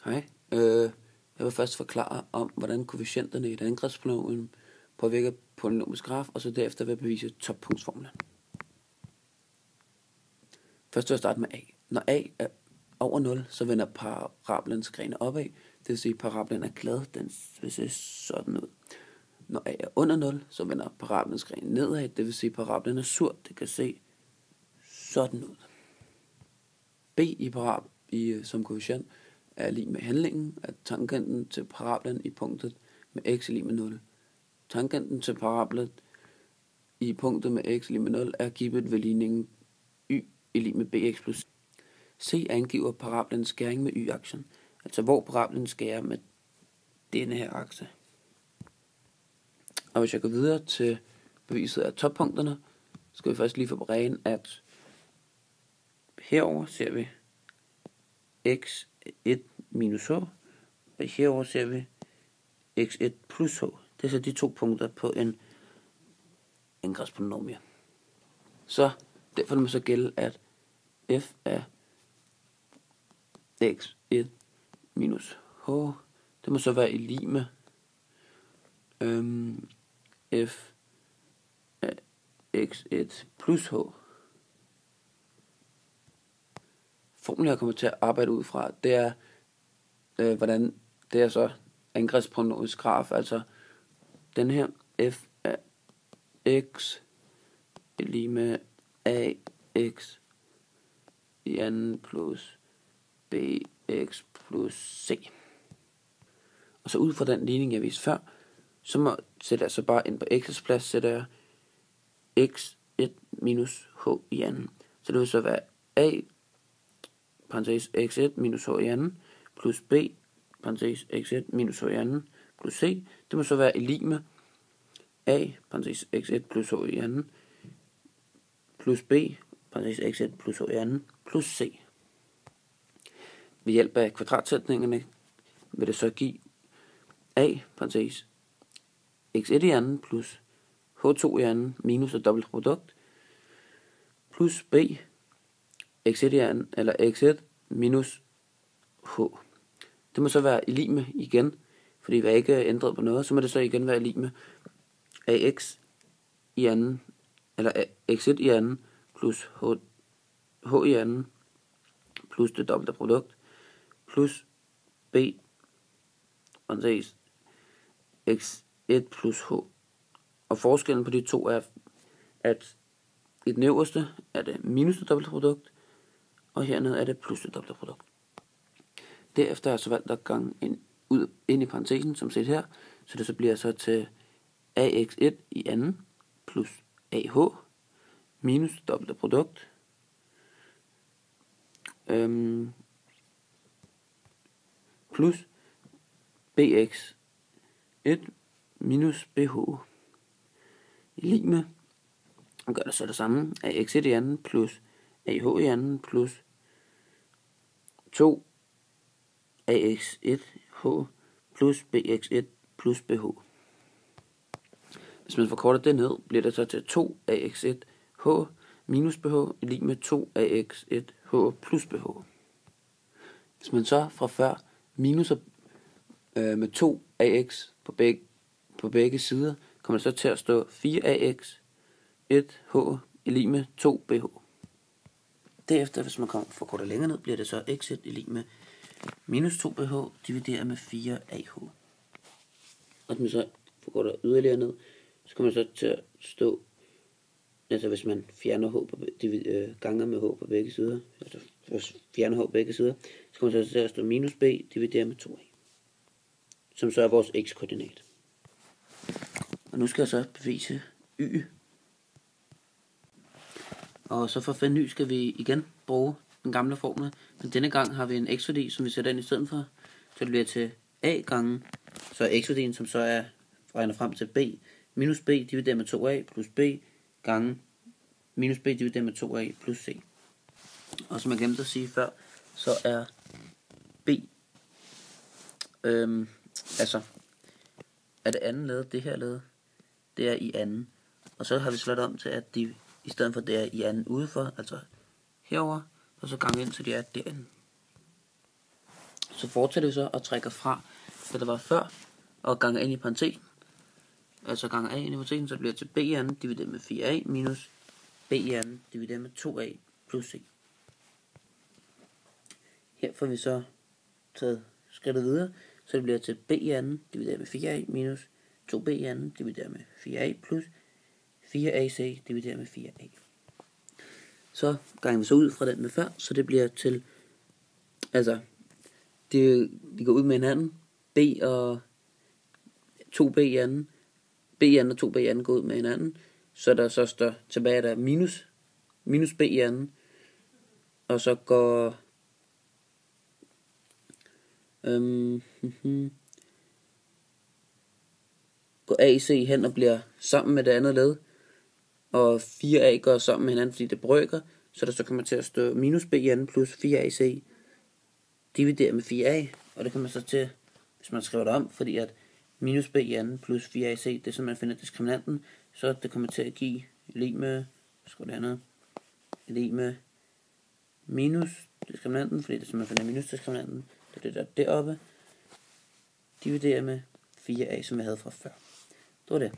Hej. Jeg vil først forklare om, hvordan koefficienterne i et angrebspolynom påvirker polynomisk graf, og så derefter vil jeg bevise toppunktsformlen. Først vil jeg starte med a. Når a er over 0, så vender parabolens grene opad. Det vil sige, at parabolen er glad, den vil se sådan ud. Når a er under 0, så vender parabolens grene nedad. Det vil sige, at parabolen er sur. Det kan se sådan ud. B som koefficient er lig med handlingen, at tangenten til parabolen i punktet med x er lig med 0. Tangenten til parabolen i punktet med x er lig med 0 er givet ved ligningen y er lig med bx plus c angiver parabolens skæring med y-aksen, altså hvor parabolen skærer med denne her akse. Og hvis jeg går videre til beviset af toppunkterne, skal vi først lige få på rene, at herover ser vi x1 minus h, og herover ser vi x1 plus h. Det er så de to punkter på en angrebspolynomie. Så derfor må det så gælde, at f af x1 minus h, det må så være i lig med f af x1 plus h. Formlen, jeg kommer til at arbejde ud fra, det er, hvordan det er så angrebspolynomisk graf, altså den her f af x er lige med ax i anden plus bx plus c. Og så ud fra den ligning, jeg viste før, så sætter jeg så bare ind på x's plads, sætter jeg x1 minus h i anden. Så det vil så være a parentes x1 minus h i anden, plus b, parentes x1 minus h i anden, plus c. Det må så være i lig med a, parentes x1 plus h i anden, plus b, parentes x1 plus h i anden, plus c. Ved hjælp af kvadratsætningerne vil det så give a, parentes x1 i anden, plus h2 i anden, minus et dobbelt produkt, plus b, x1 i anden, eller x1 minus h. Det må så være i lig med igen, fordi vi ikke er ændret på noget, så må det så igen være i lig med ax i anden, eller x1 i anden, plus h i anden, plus det dobbelte produkt, plus b, x1 plus h. Og forskellen på de to er, at i den øverste er det minus det dobbelte produkt, og hernede er det plus det dobbelte produkt. Derefter har jeg så valgt at gange ind i parentesen, som set her, så det så bliver så til ax1 i anden, plus ah, minus det dobbelte produkt, plus bx1 minus bh, i lig med, og gør det så det samme, ax1 i anden, plus ah i anden, plus 2 ax1h plus bx1 plus bh. Hvis man forkorter det ned, bliver det så til 2 ax1h minus bh i lig med 2 ax1h plus bh. Hvis man så fra før minuser med 2 ax på begge sider, kommer det så til at stå 4 ax1h i lig med 2 bh. Derefter, hvis man forkorter længere ned, bliver det så x1 i lig med minus 2 bh divideret med 4 ah. Og hvis man så forkorter yderligere ned, så kommer det så til at stå, altså hvis man fjerner h ganger med h på begge sider, altså fjerner h på begge sider, så kommer det så til at stå minus b divideret med 2a, som så er vores x-koordinat. Og nu skal jeg så bevise y. Og så for at finde y skal vi igen bruge den gamle formel, men denne gang har vi en x-værdi, som vi sætter ind i stedet for, så det bliver til a gange, så x-værdien, som så er regnet frem til b, minus b divideret med 2a plus b gange minus b divideret med 2a plus c. Og som jeg glemte at sige før, så er b, altså er det anden led, det her led, det er i anden. Og så har vi slået om til, at de i stedet for det er i anden udenfor, altså herover, og så gange ind, så de er derinde. Så Så fortsætter vi så og trækker fra, hvad der var før, og ganger ind i parentesen. Altså ganger a ind i parentesen, så det bliver til b i anden divideret med 4a minus b i anden divideret med 2a plus c. Her får vi så taget skridtet videre, så det bliver til b i anden divideret med 4a minus 2b i anden divideret med 4a plus 4ac divideret med 4a. Så ganger vi så ud fra den med før, så det bliver til, altså, de går ud med hinanden, b og 2b i anden, b i anden og 2b i anden går ud med hinanden, så der så står tilbage, der er minus b i anden, og så går går a, c hen og bliver sammen med det andet led, og 4a går sammen med hinanden, fordi det brøker, så der så kommer til at stå minus b i anden plus 4ac divideret med 4a, og det kommer så til, hvis man skriver det om, fordi at minus b i anden plus 4ac, det er så man finder diskriminanten, så det kommer til at give lig med, lig med minus diskriminanten, fordi det er så man finder minus diskriminanten, det er det der deroppe, divideret med 4a, som jeg havde fra før. Det var det.